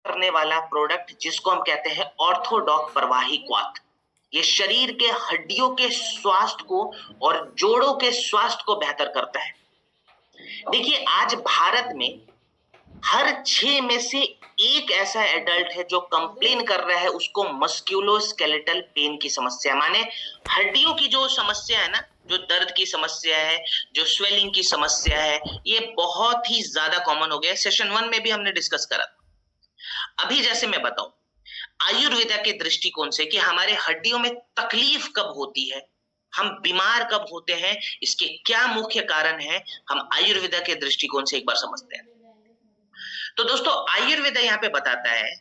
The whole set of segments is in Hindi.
करने वाला प्रोडक्ट जिसको हम कहते हैं ऑर्थोडॉक प्रवाहिक वात। ये शरीर के हड्डियों के स्वास्थ्य को और जोड़ों के स्वास्थ्य को बेहतर करता है। देखिए, आज भारत में हर 6 में से एक ऐसा एडल्ट है जो कंप्लेन कर रहा है उसको मस्कुलोस्केलेटल पेन की समस्या, माने हड्डियों की जो समस्या है ना, जो दर्द की समस्या है, जो स्वेलिंग की समस्या है, ये बहुत ही ज्यादा कॉमन हो गया। सेशन 1 में भी हमने डिस्कस करा था। अभी जैसे मैं बताऊं आयुर्वेदा के दृष्टिकोण से कि हमारे हड्डियों में तकलीफ कब होती है, हम बीमार कब होते हैं, इसके क्या मुख्य कारण है, हम आयुर्वेदा के दृष्टिकोण से एक बार समझते हैं। तो दोस्तों, आयुर्वेदा यहाँ पे बताता है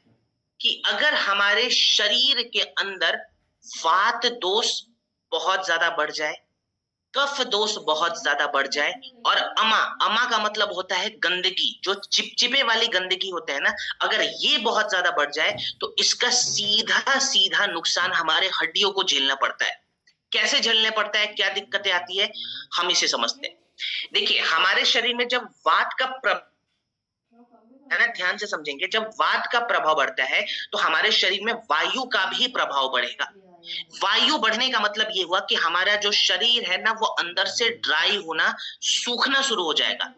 कि अगर हमारे शरीर के अंदर वात दोष बहुत ज्यादा बढ़ जाए, कफ दोष बहुत ज्यादा बढ़ जाए, और अमा अमा का मतलब होता है गंदगी, जो चिपचिपे वाली गंदगी होते हैं ना, अगर ये बहुत ज्यादा बढ़ जाए तो इसका सीधा सीधा नुकसान हमारे हड्डियों को झेलना पड़ता है। कैसे झेलने पड़ता है, क्या दिक्कतें आती है, हम इसे समझते हैं। देखिए, हमारे शरीर में जब वात का है ना, ध्यान से समझेंगे, जब वात का प्रभाव बढ़ता है तो हमारे शरीर में वायु का भी प्रभाव बढ़ेगा। वायु बढ़ने का मतलब ये हुआ कि हमारा जो शरीर है ना, वो अंदर से ड्राई होना, सूखना शुरू हो जाएगा।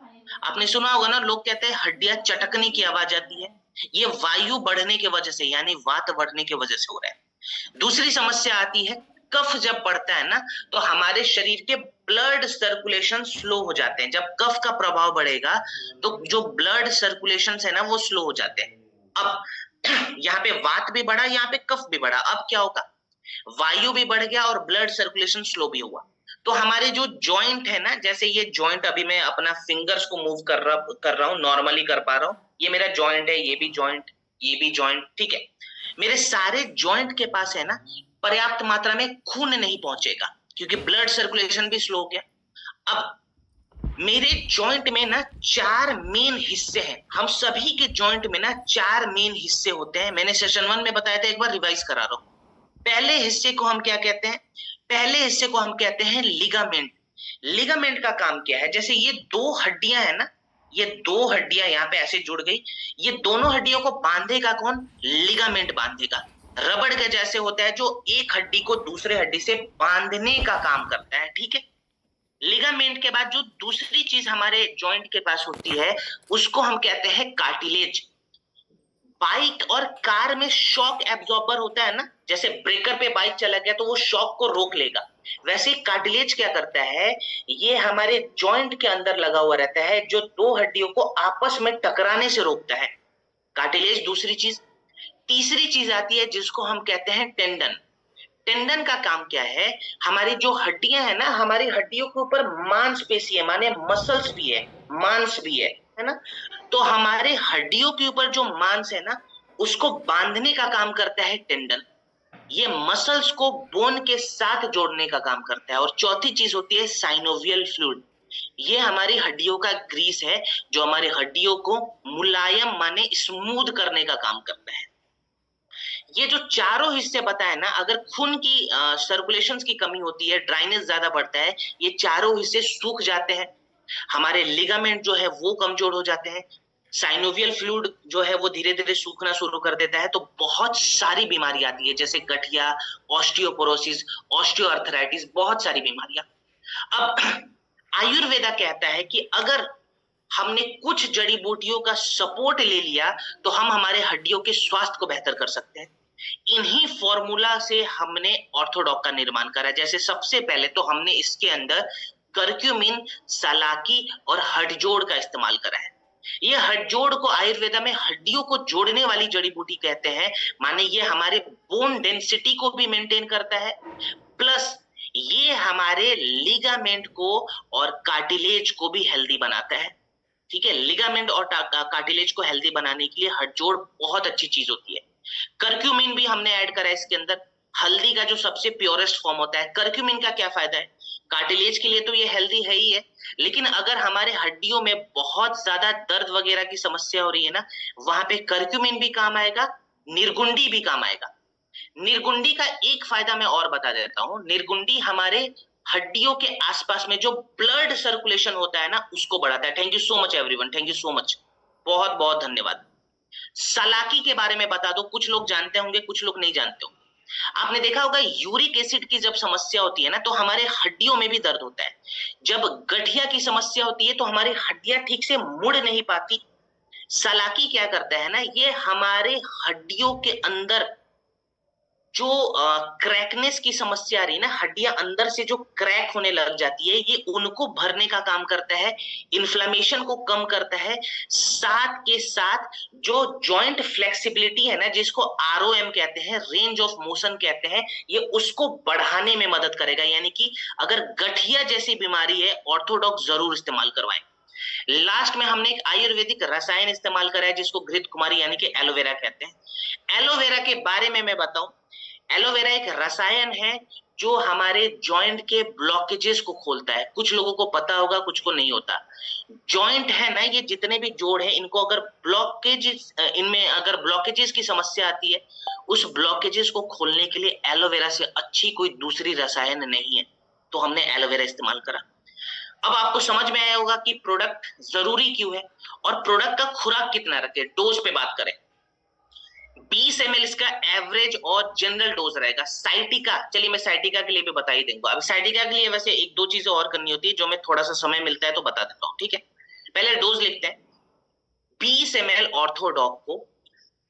आपने सुना होगा ना, लोग कहते हैं हड्डियां चटकने की आवाज आती है, ये वायु बढ़ने की वजह से, यानी वात बढ़ने की वजह से हो रहा है। दूसरी समस्या आती है, कफ जब बढ़ता है ना, तो हमारे शरीर के ब्लड सर्कुलेशन स्लो हो जाते हैं। जब कफ का प्रभाव बढ़ेगा तो जो ब्लड सर्कुलेशन है ना, वो स्लो हो जाते हैं। अब यहाँ पे वात भी बढ़ा, यहाँ पे कफ भी बढ़ा, अब क्या होगा, वायु भी बढ़ गया और ब्लड सर्कुलेशन स्लो भी हुआ। तो हमारे जो जॉइंट है ना, जैसे ये जॉइंट, अभी मैं अपना फिंगर्स को मूव कर रहा हूँ, नॉर्मली कर पा रहा हूँ, ये मेरा जॉइंट है, ये भी जॉइंट, ये भी जॉइंट, ठीक है। मेरे सारे जॉइंट के पास है ना पर्याप्त मात्रा में खून नहीं पहुंचेगा, क्योंकि ब्लड सर्कुलेशन भी स्लो हो गया। अब मेरे जॉइंट में ना 4 मेन हिस्से हैं, हम सभी के जॉइंट में ना 4 मेन हिस्से होते हैं। मैंने सेशन 1 में बताया था, एक बार रिवाइज करा रहा हूं। पहले हिस्से को हम क्या कहते हैं, पहले हिस्से को हम कहते हैं लिगामेंट। लिगामेंट का काम क्या है, जैसे ये 2 हड्डियां है ना, ये 2 हड्डियां यहाँ पे ऐसे जुड़ गई, ये दोनों हड्डियों को बांधेगा कौन, लिगामेंट बांधेगा। रबड़ के जैसे होता है, जो एक हड्डी को दूसरे हड्डी से बांधने का काम करता है, ठीक है। लिगामेंट के बाद जो दूसरी चीज हमारे जॉइंट के पास होती है, उसको हम कहते हैं कार्टिलेज। बाइक और कार में शॉक एब्जॉर्बर होता है ना, जैसे ब्रेकर पे बाइक चला गया तो वो शॉक को रोक लेगा, वैसे कार्टिलेज क्या करता है, ये हमारे जॉइंट के अंदर लगा हुआ रहता है, जो 2 हड्डियों को आपस में टकराने से रोकता है। कार्टिलेज दूसरी चीज। तीसरी चीज आती है जिसको हम कहते हैं टेंडन। टेंडन का काम क्या है, हमारी जो हड्डियां है ना, हमारी हड्डियों के ऊपर मांसपेशी है, माने मसल्स भी है, मांस भी है ना। तो हमारे हड्डियों के ऊपर जो मांस है ना, उसको बांधने का काम करता है टेंडन। ये मसल्स को बोन के साथ जोड़ने का काम करता है। और चौथी चीज होती है साइनोवियल फ्लूइड। ये हमारी हड्डियों का ग्रीस है, जो हमारी हड्डियों को मुलायम माने स्मूथ करने का काम करता है। ये जो चारों हिस्से बताए ना, अगर खून की सर्कुलेशन की कमी होती है, ड्राइनेस ज्यादा बढ़ता है, ये चारों हिस्से सूख जाते हैं, हमारे लिगामेंट जो है वो कमजोर हो जाते हैं, साइनोवियल फ्लूइड जो है वो धीरे धीरे सूखना शुरू कर देता है, तो बहुत सारी बीमारी आती है, जैसे गठिया, ऑस्टियोपोरोसिस, ऑस्टियोआर्थराइटिस, बहुत सारी बीमारियां। अब आयुर्वेदा कहता है कि अगर हमने कुछ जड़ी बूटियों का सपोर्ट ले लिया तो हम हमारे हड्डियों के स्वास्थ्य को बेहतर कर सकते हैं। इन्हीं फॉर्मूला से हमने ऑर्थोडॉक का निर्माण करा। जैसे सबसे पहले तो हमने इसके अंदर कर्क्यूमिन, सलाकी और हडजोड़ का इस्तेमाल करा है। ये हडजोड़ को आयुर्वेदा में हड्डियों को जोड़ने वाली जड़ी बूटी कहते हैं, माने ये हमारे बोन डेंसिटी को भी मेंटेन करता है, प्लस ये हमारे लिगामेंट को और कार्टिलेज को भी हेल्दी बनाता है, ठीक है। लिगामेंट और कार्टिलेज को हेल्दी बनाने के लिए हडजोड़ बहुत अच्छी चीज होती है। कर्क्यूमिन भी हमने ऐड करा है इसके अंदर, हल्दी का जो सबसे प्योरेस्ट फॉर्म होता है। कर्क्यूमिन का क्या फायदा है, कार्टिलेज के लिए तो ये हेल्दी है ही है, लेकिन अगर हमारे हड्डियों में बहुत ज्यादा दर्द वगैरह की समस्या हो रही है ना, वहां पे कर्क्यूमिन भी काम आएगा, निर्गुंडी भी काम आएगा। निर्गुंडी का एक फायदा मैं और बता देता हूं, निर्गुंडी हमारे हड्डियों के आसपास में जो ब्लड सर्कुलेशन होता है ना, उसको बढ़ाता है। Thank you so much everyone, thank you so much, बहुत बहुत धन्यवाद। सलाकी के बारे में बता दो, कुछ लोग जानते होंगे, कुछ लोग नहीं जानते होंगे। आपने देखा होगा यूरिक एसिड की जब समस्या होती है ना, तो हमारे हड्डियों में भी दर्द होता है। जब गठिया की समस्या होती है तो हमारी हड्डियां ठीक से मुड़ नहीं पाती। सलाकी क्या करता है ना, ये हमारे हड्डियों के अंदर जो क्रैकनेस की समस्या आ रही है ना, हड्डियां अंदर से जो क्रैक होने लग जाती है, ये उनको भरने का काम करता है, इन्फ्लेमेशन को कम करता है। साथ के साथ जो जॉइंट फ्लेक्सिबिलिटी है ना, जिसको आरओएम कहते हैं, रेंज ऑफ मोशन कहते हैं, ये उसको बढ़ाने में मदद करेगा। यानी कि अगर गठिया जैसी बीमारी है, ऑर्थोडॉक्स जरूर इस्तेमाल करवाएं। लास्ट में हमने एक आयुर्वेदिक रसायन इस्तेमाल करा है, जिसको घृत कुमारी यानी कि एलोवेरा कहते हैं। एलोवेरा के बारे में मैं बताऊं, एलोवेरा एक रसायन है जो हमारे जॉइंट के ब्लॉकेजेस को खोलता है। कुछ लोगों को पता होगा, कुछ को नहीं होता। जॉइंट है ना, ये जितने भी जोड़ है, इनको अगर इनमें अगर ब्लॉकेजेस की समस्या आती है, उस ब्लॉकेजेस को खोलने के लिए एलोवेरा से अच्छी कोई दूसरी रसायन नहीं है, तो हमने एलोवेरा इस्तेमाल करा। अब आपको समझ में आया होगा कि प्रोडक्ट जरूरी क्यों है और प्रोडक्ट का खुराक कितना रखे। डोज पे बात करें, 20 ml इसका एवरेज और जनरल डोज रहेगा। साइटिका, चलिए मैं साइटिका के लिए भी बता ही दूंगा। अब साइटिका के लिए वैसे एक दो चीजें और करनी होती है, जो मैं थोड़ा सा समय मिलता है तो बता देता हूँ, ठीक है। पहले डोज लिखते हैं। 20 ml ऑर्थोडॉक को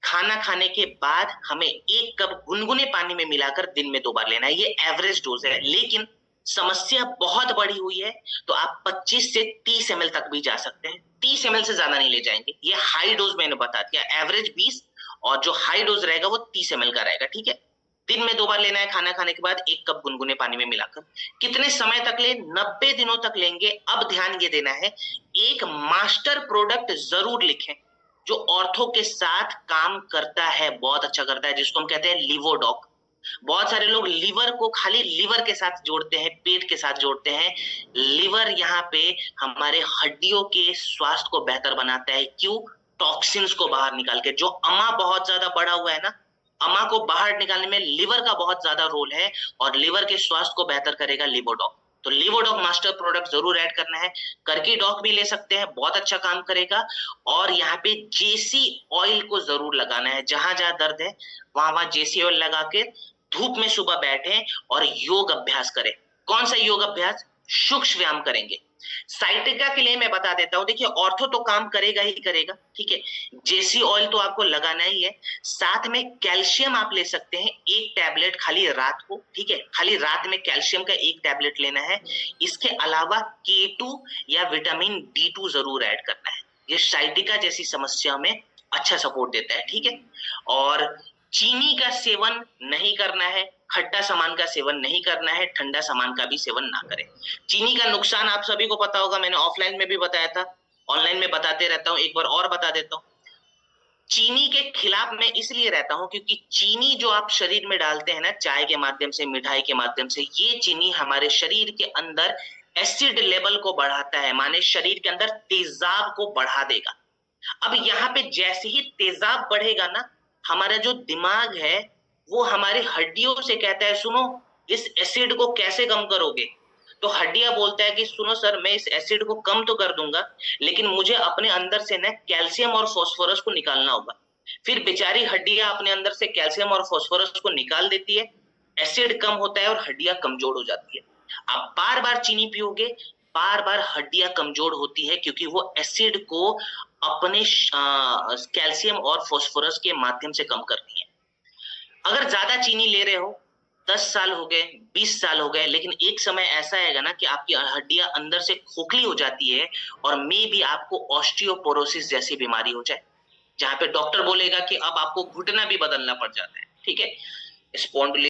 खाना खाने के बाद हमें 1 कप गुनगुने पानी में मिलाकर दिन में 2 बार लेना है। ये एवरेज डोज है, लेकिन समस्या बहुत बड़ी हुई है तो आप 25 से 30 ml तक भी जा सकते हैं। 30 ml से ज्यादा नहीं ले जाएंगे। ये हाई डोज मैंने बता दिया, एवरेज 20 और जो हाई डोज रहेगा वो 30 ml का रहेगा, ठीक है। दिन में 2 बार लेना है, खाना खाने के बाद 1 कप गुनगुने पानी में मिलाकर। कितने समय तक ले? 90 दिनों तक लेंगे। अब ध्यान ये देना है, एक मास्टर प्रोडक्ट जरूर लिखें जो ऑर्थो के साथ काम करता है, बहुत अच्छा करता है, जिसको हम कहते हैं लिवोडॉक। बहुत सारे लोग लिवर को खाली लिवर के साथ जोड़ते हैं, पेट के साथ जोड़ते हैं। लिवर यहाँ पे हमारे हड्डियों के स्वास्थ्य को बेहतर बनाता है। क्यों? टॉक्सिन्स को बाहर निकाल के। जो अमा बहुत ज्यादा बढ़ा हुआ है ना, अमा को बाहर निकालने में लिवर का बहुत ज्यादा रोल है और लिवर के स्वास्थ्य को बेहतर करेगा लिवोडॉक। तो लिवोडॉक मास्टर प्रोडक्ट जरूर ऐड करना है। करकी डॉक भी ले सकते हैं, बहुत अच्छा काम करेगा। और यहाँ पे जेसी ऑयल को जरूर लगाना है। जहां जहां दर्द है वहां वहां जेसी ऑयल लगा के धूप में सुबह बैठे और योग अभ्यास करें। कौन सा योग अभ्यास? सूक्ष्म व्यायाम करेंगे। साइटिका के लिए मैं बता देता हूं, देखिए ऑर्थो तो काम करेगा ही करेगा, ठीक है। जेसी ऑयल तो आपको लगाना ही है। साथ में कैल्शियम आप ले सकते हैं, 1 टैबलेट खाली रात को, ठीक है। खाली रात में कैल्शियम का 1 टैबलेट लेना है। इसके अलावा K2 या विटामिन D2 जरूर ऐड करना है। ये साइटिका जैसी समस्या में अच्छा सपोर्ट देता है, ठीक है। और चीनी का सेवन नहीं करना है, खट्टा सामान का सेवन नहीं करना है, ठंडा सामान का भी सेवन ना करें। चीनी का नुकसान आप सभी को पता होगा, मैंने ऑफलाइन में भी बताया था, ऑनलाइन में बताते रहता हूं, एक बार और बता देता हूं। चीनी के खिलाफ मैं इसलिए रहता हूं क्योंकि चीनी जो आप शरीर में डालते हैं ना, चाय के माध्यम से, मिठाई के माध्यम से, ये चीनी हमारे शरीर के अंदर एसिड लेवल को बढ़ाता है, माने शरीर के अंदर तेजाब को बढ़ा देगा। अब यहाँ पे जैसे ही तेजाब बढ़ेगा ना, हमारा जो दिमाग है वो हमारे हड्डियों से कहता है, सुनो इस एसिड को कैसे कम करोगे? तो हड्डियां बोलता है कि सुनो सर, मैं इस एसिड को कम तो कर दूंगा, लेकिन मुझे अपने अंदर से ना कैल्शियम और फास्फोरस को निकालना होगा। फिर बेचारी हड्डियां अपने अंदर से कैल्शियम और फास्फोरस को निकाल देती है, एसिड कम होता है और हड्डियां कमजोर हो जाती है। आप बार बार चीनी पियोगे, बार बार हड्डियां कमजोर होती है, क्योंकि वो एसिड को अपने कैल्शियम और फास्फोरस के माध्यम से कम करती है। अगर ज्यादा चीनी ले रहे हो, 10 साल हो गए, 20 साल हो गए, लेकिन एक समय ऐसा आएगा ना कि आपकी हड्डियां अंदर से खोखली हो जाती है और मे भी आपको ऑस्टियोपोरोसिस जैसी बीमारी हो जाए, जहां पे डॉक्टर बोलेगा कि अब आपको घुटना भी बदलना पड़ जाता है, ठीक है। स्पॉन्डिलिटिस